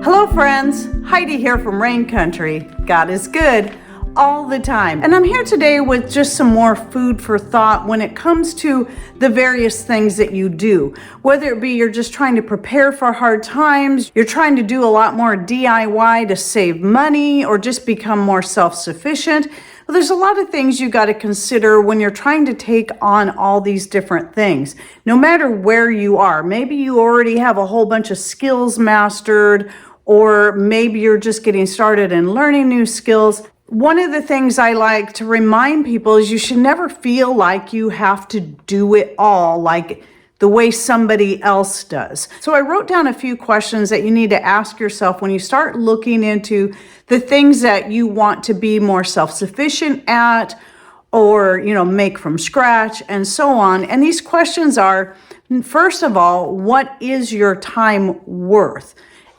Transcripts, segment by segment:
Hello friends, Heidi here from Rain Country. God is good all the time. And I'm here today with just some more food for thought when it comes to the various things that you do. Whether it be you're just trying to prepare for hard times, you're trying to do a lot more DIY to save money, or just become more self-sufficient. Well, there's a lot of things you got to consider when you're trying to take on all these different things. No matter where you are, maybe you already have a whole bunch of skills mastered, or maybe you're just getting started and learning new skills. One of the things I like to remind people is you should never feel like you have to do it all like the way somebody else does. So I wrote down a few questions that you need to ask yourself when you start looking into the things that you want to be more self-sufficient at, or make from scratch and so on. And these questions are, first of all, what is your time worth?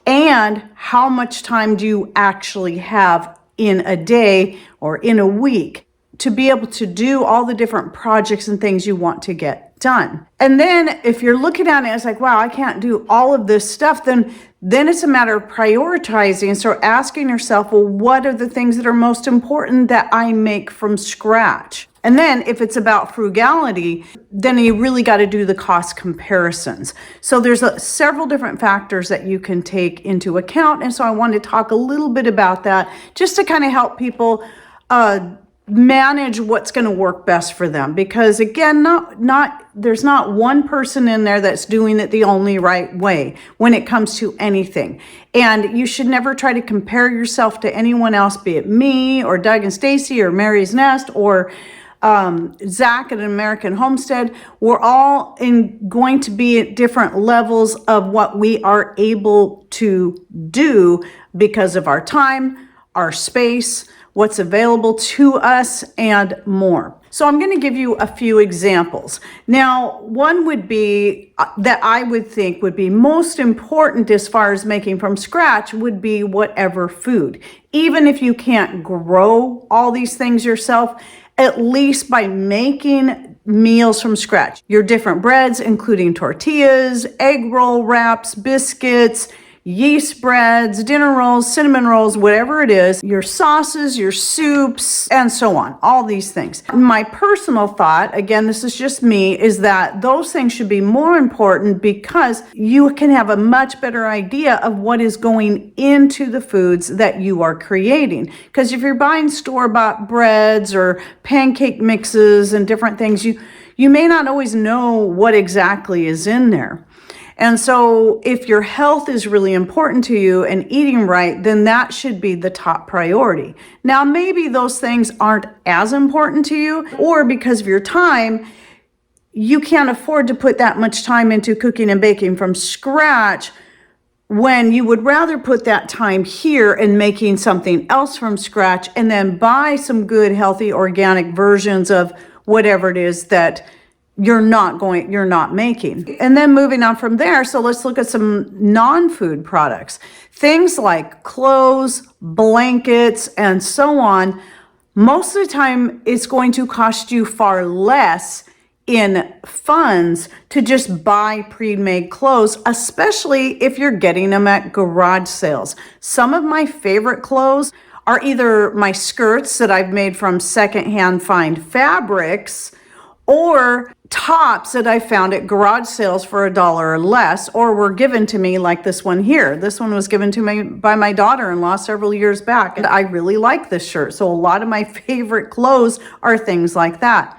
And how much time do you actually have in a day or in a week to be able to do all the different projects and things you want to get done? And then if you're looking at it, it's like, wow, I can't do all of this stuff, then it's a matter of prioritizing. So asking yourself, well, what are the things that are most important that I make from scratch? And then if it's about frugality, then you really got to do the cost comparisons. So there's several different factors that you can take into account. And so I want to talk a little bit about that just to kind of help people manage what's going to work best for them. Because again, there's not one person in there that's doing it the only right way when it comes to anything. And you should never try to compare yourself to anyone else, be it me or Doug and Stacy or Mary's Nest or Zach at an American Homestead. We're all going to be at different levels of what we are able to do because of our time, our space, what's available to us, and more. So I'm going to give you a few examples. Now, one would be that I would think would be most important as far as making from scratch would be whatever food. Even if you can't grow all these things yourself, at least by making meals from scratch. Your different breads, including tortillas, egg roll wraps, biscuits, yeast breads, dinner rolls, cinnamon rolls, whatever it is, your sauces, your soups, and so on, all these things. My personal thought, again, this is just me, is that those things should be more important because you can have a much better idea of what is going into the foods that you are creating. Because if you're buying store-bought breads or pancake mixes and different things, you may not always know what exactly is in there. And so if your health is really important to you and eating right, then that should be the top priority. Now, maybe those things aren't as important to you, or because of your time, you can't afford to put that much time into cooking and baking from scratch when you would rather put that time here in making something else from scratch and then buy some good, healthy, organic versions of whatever it is that you're not making. And then moving on from there, so let's look at some non-food products. Things like clothes, blankets, and so on. Most of the time, it's going to cost you far less in funds to just buy pre-made clothes, especially if you're getting them at garage sales. Some of my favorite clothes are either my skirts that I've made from secondhand fine fabrics, or tops that I found at garage sales for $1 or less, or were given to me like this one here. This one was given to me by my daughter-in-law several years back, and I really like this shirt. So a lot of my favorite clothes are things like that.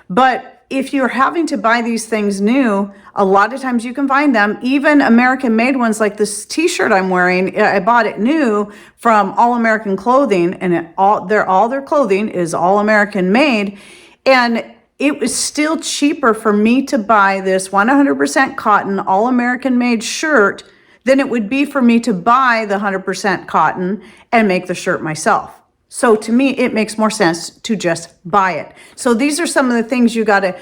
But if you're having to buy these things new, a lot of times you can find them, even American-made ones like this t-shirt I'm wearing. I bought it new from All American Clothing, and all their clothing is all American made. And it was still cheaper for me to buy this 100% cotton, all American made shirt than it would be for me to buy the 100% cotton and make the shirt myself. So to me, it makes more sense to just buy it. So these are some of the things you got to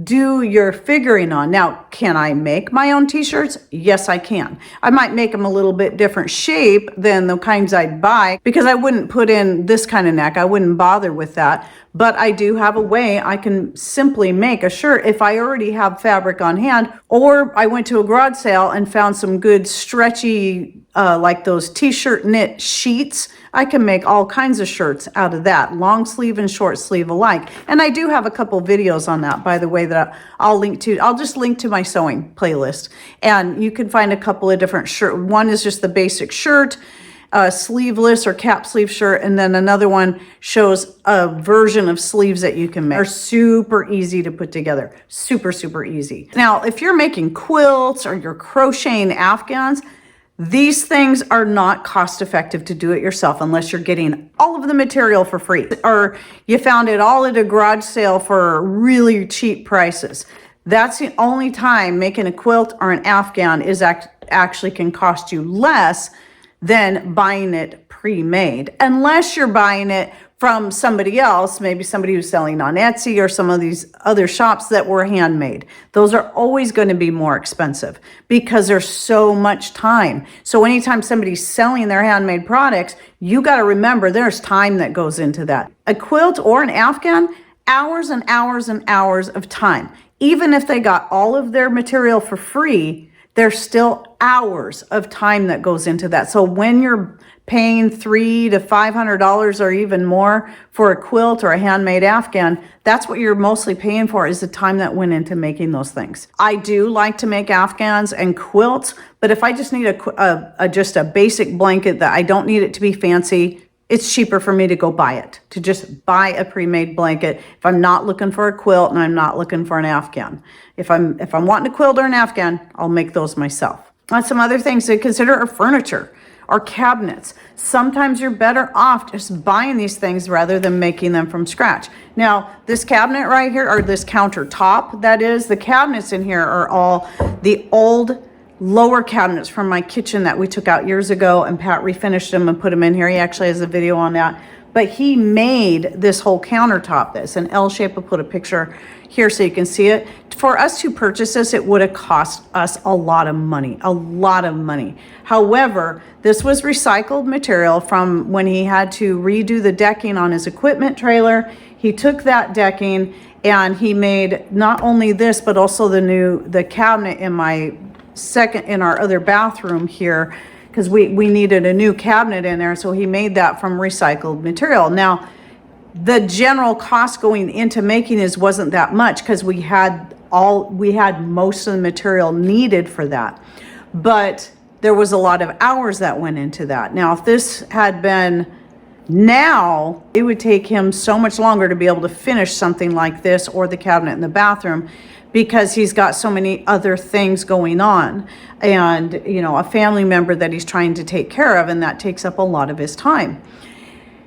do your figuring on. Now, can I make my own t-shirts? Yes, I can. I might make them a little bit different shape than the kinds I'd buy because I wouldn't put in this kind of neck. I wouldn't bother with that. But I do have a way I can simply make a shirt if I already have fabric on hand, or I went to a garage sale and found some good stretchy, like those t-shirt knit sheets. I can make all kinds of shirts out of that, long sleeve and short sleeve alike. And I do have a couple videos on that, by the way, that I'll link to. I'll just link to my sewing playlist. And you can find a couple of different shirts. One is just the basic shirt, sleeveless or cap sleeve shirt, and then another one shows a version of sleeves that you can make. They're super easy to put together. Super, super easy. Now, if you're making quilts or you're crocheting Afghans, these things are not cost effective to do it yourself unless you're getting all of the material for free or you found it all at a garage sale for really cheap prices. That's the only time making a quilt or an Afghan is actually can cost you less than buying it pre-made, unless you're buying it from somebody else, maybe somebody who's selling on Etsy or some of these other shops that were handmade. Those are always going to be more expensive because there's so much time. So anytime somebody's selling their handmade products, you got to remember there's time that goes into that. A quilt or an Afghan, hours and hours and hours of time. Even if they got all of their material for free, there's still hours of time that goes into that. So when you're paying $300 to $500 or even more for a quilt or a handmade Afghan, that's what you're mostly paying for, is the time that went into making those things. I do like to make Afghans and quilts, but if I just need just a basic blanket that I don't need it to be fancy, it's cheaper for me to go buy it, to just buy a pre-made blanket if I'm not looking for a quilt and I'm not looking for an Afghan. If I'm wanting a quilt or an Afghan, I'll make those myself. And some other things to consider are furniture or cabinets. Sometimes you're better off just buying these things rather than making them from scratch. Now, this cabinet right here, or this countertop, that is, the cabinets in here are all the old lower cabinets from my kitchen that we took out years ago, and Pat refinished them and put them in here. He actually has a video on that. But he made this whole countertop. That's an L shape. I'll put a picture here so you can see it. For us to purchase this, it would have cost us a lot of money, a lot of money. However, this was recycled material from when he had to redo the decking on his equipment trailer. He took that decking and he made not only this, but also the cabinet in our other bathroom here, because we needed a new cabinet in there, so he made that from recycled material. Now, the general cost going into making this wasn't that much because we had most of the material needed for that, but there was a lot of hours that went into that. Now, if this had been now, it would take him so much longer to be able to finish something like this or the cabinet in the bathroom, because he's got so many other things going on and, a family member that he's trying to take care of, and that takes up a lot of his time.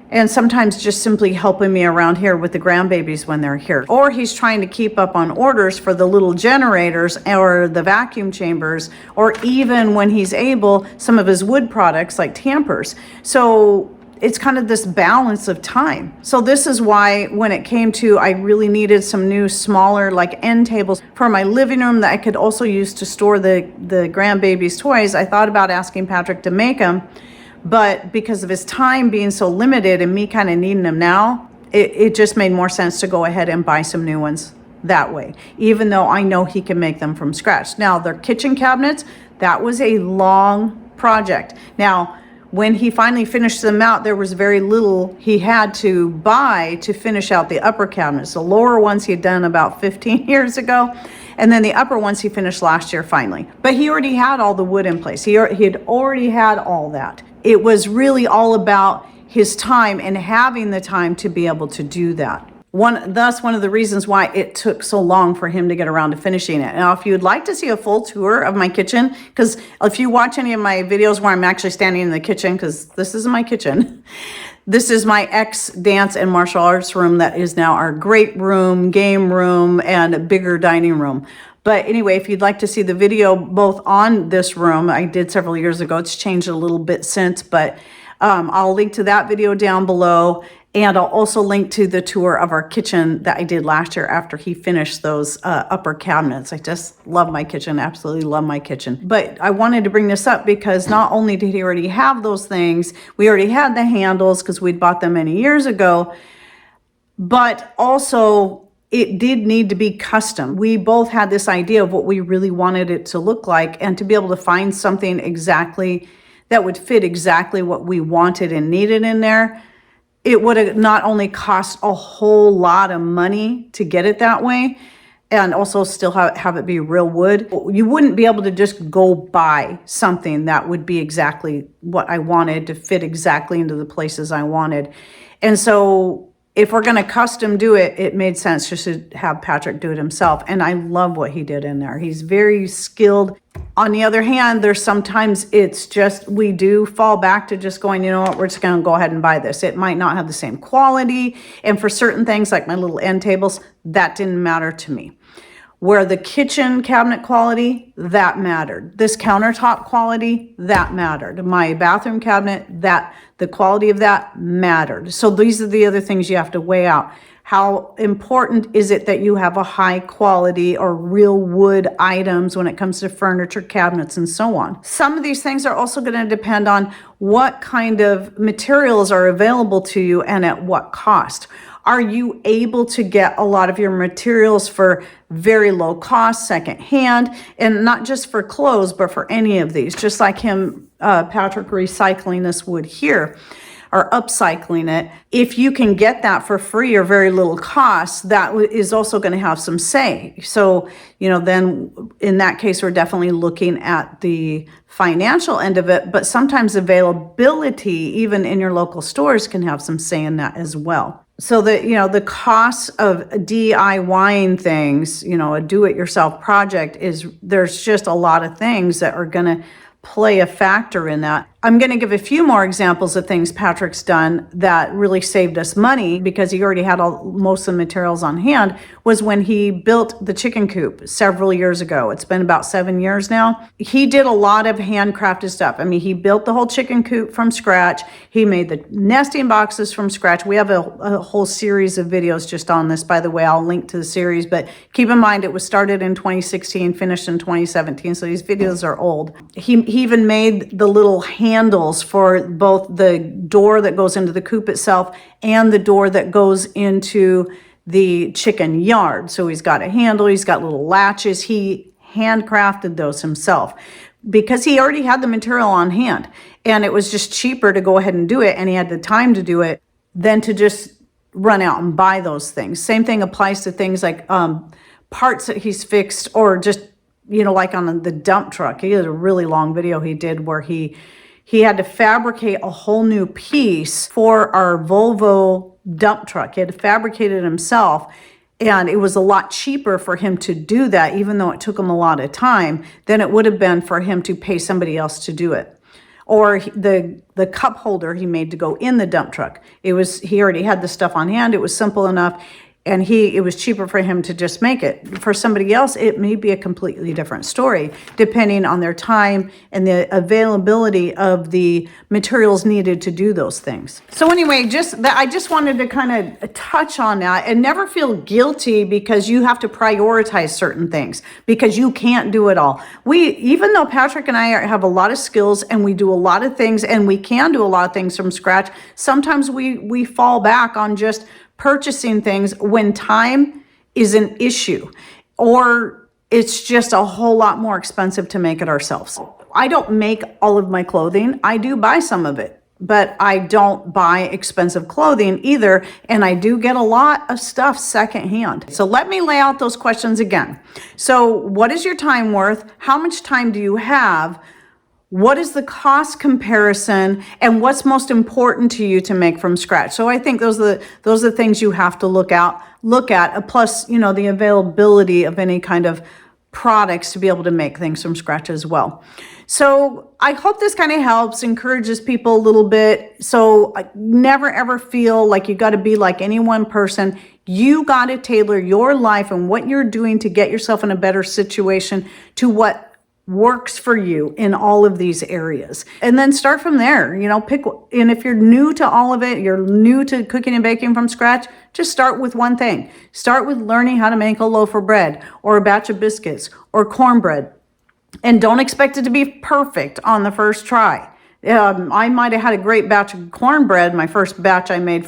And sometimes just simply helping me around here with the grandbabies when they're here. Or he's trying to keep up on orders for the little generators or the vacuum chambers, or even when he's able, some of his wood products like tampers. So it's kind of this balance of time. So this is why when it came to, I really needed some new smaller like end tables for my living room that I could also use to store the grandbaby's toys. I thought about asking Patrick to make them, but because of his time being so limited and me kind of needing them now, it just made more sense to go ahead and buy some new ones that way, even though I know he can make them from scratch. Now, their kitchen cabinets, that was a long project. Now, when he finally finished them out, there was very little he had to buy to finish out the upper cabinets. The lower ones he had done about 15 years ago, and then the upper ones he finished last year finally. But he already had all the wood in place. He had already had all that. It was really all about his time and having the time to be able to do that. Thus, one of the reasons why it took so long for him to get around to finishing it. Now, if you'd like to see a full tour of my kitchen, because if you watch any of my videos where I'm actually standing in the kitchen, because this is my kitchen, this is my ex-dance and martial arts room that is now our great room, game room, and a bigger dining room. But anyway, if you'd like to see the video both on this room, I did several years ago. It's changed a little bit since, but I'll link to that video down below. And I'll also link to the tour of our kitchen that I did last year after he finished those upper cabinets. I just love my kitchen, absolutely love my kitchen. But I wanted to bring this up because not only did he already have those things, we already had the handles because we'd bought them many years ago, but also it did need to be custom. We both had this idea of what we really wanted it to look like, and to be able to find something exactly that would fit exactly what we wanted and needed in there. It would have not only cost a whole lot of money to get it that way, and also still have it be real wood. You wouldn't be able to just go buy something that would be exactly what I wanted to fit exactly into the places I wanted. And so if we're going to custom do it, it made sense just to have Patrick do it himself. And I love what he did in there. He's very skilled. On the other hand, there's sometimes it's just, we do fall back to just going, you know what, we're just going to go ahead and buy this. It might not have the same quality. And for certain things like my little end tables, that didn't matter to me. Where the kitchen cabinet quality, that mattered. This countertop quality, that mattered. My bathroom cabinet, that the quality of that mattered. So these are the other things you have to weigh out. How important is it that you have a high quality or real wood items when it comes to furniture, cabinets, and so on? Some of these things are also going to depend on what kind of materials are available to you and at what cost. Are you able to get a lot of your materials for very low cost, secondhand, and not just for clothes, but for any of these? Just like him, Patrick, recycling this wood here, or upcycling it. If you can get that for free or very little cost, that is also going to have some say. So, you know, then in that case, we're definitely looking at the financial end of it, but sometimes availability, even in your local stores, can have some say in that as well. So that, you know, the cost of DIYing things, you know, a do-it-yourself project is, there's just a lot of things that are going to play a factor in that. I'm going to give a few more examples of things Patrick's done that really saved us money because he already had most of the materials on hand, was when he built the chicken coop several years ago. It's been about 7 years now. He did a lot of handcrafted stuff. I mean, he built the whole chicken coop from scratch. He made the nesting boxes from scratch. We have a whole series of videos just on this, by the way. I'll link to the series, but keep in mind it was started in 2016, finished in 2017, so these videos are old. He even made the little handles for both the door that goes into the coop itself and the door that goes into the chicken yard. So he's got a handle, he's got little latches. He handcrafted those himself because he already had the material on hand, and it was just cheaper to go ahead and do it, and he had the time to do it than to just run out and buy those things. Same thing applies to things like parts that he's fixed, or just, you know, like on the dump truck. He had a really long video he did where he had to fabricate a whole new piece for our Volvo dump truck. He had to fabricate it himself, and it was a lot cheaper for him to do that, even though it took him a lot of time, than it would have been for him to pay somebody else to do it. Or the cup holder he made to go in the dump truck. He already had the stuff on hand. It was simple enough. And it was cheaper for him to just make it. For somebody else, it may be a completely different story, depending on their time and the availability of the materials needed to do those things. So anyway, I just wanted to kind of touch on that, and never feel guilty because you have to prioritize certain things, because you can't do it all. Even though Patrick and I have a lot of skills and we do a lot of things, and we can do a lot of things from scratch, sometimes we fall back on just purchasing things when time is an issue, or it's just a whole lot more expensive to make it ourselves. I don't make all of my clothing. I do buy some of it, but I don't buy expensive clothing either. And I do get a lot of stuff secondhand. So let me lay out those questions again. So what is your time worth? How much time do you have? What is the cost comparison, and what's most important to you to make from scratch? So I think those are the things you have to look at. Plus, you know, the availability of any kind of products to be able to make things from scratch as well. So I hope this kind of helps, encourages people a little bit. So never ever feel like you got to be like any one person. You got to tailor your life and what you're doing to get yourself in a better situation to what works for you in all of these areas. And then start from there, and if you're new to all of it, you're new to cooking and baking from scratch, just start with one thing. Start with learning how to make a loaf of bread or a batch of biscuits or cornbread. And don't expect it to be perfect on the first try. I might have had a great batch of cornbread, my first batch I made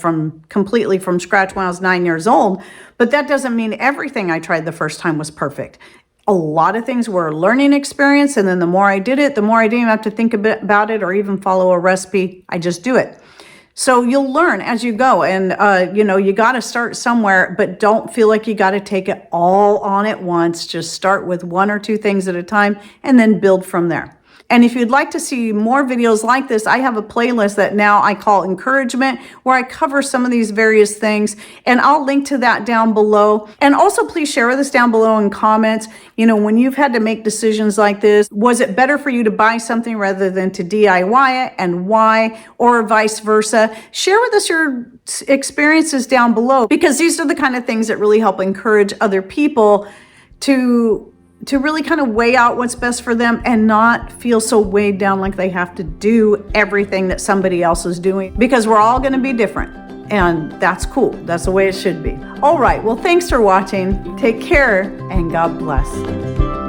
completely from scratch when I was 9 years old, but that doesn't mean everything I tried the first time was perfect. A lot of things were a learning experience, and then the more I did it, the more I didn't even have to think a bit about it or even follow a recipe. I just do it. So you'll learn as you go, and you got to start somewhere, but don't feel like you got to take it all on at once. Just start with one or two things at a time and then build from there. And if you'd like to see more videos like this, I have a playlist that now I call Encouragement, where I cover some of these various things, and I'll link to that down below. And also please share this down below in comments. When you've had to make decisions like this, was it better for you to buy something rather than to DIY it, and why, or vice versa? Share with us your experiences down below, because these are the kind of things that really help encourage other people to really kind of weigh out what's best for them and not feel so weighed down like they have to do everything that somebody else is doing, because we're all going to be different, and that's cool. That's the way it should be. All right, well, thanks for watching. Take care, and God bless.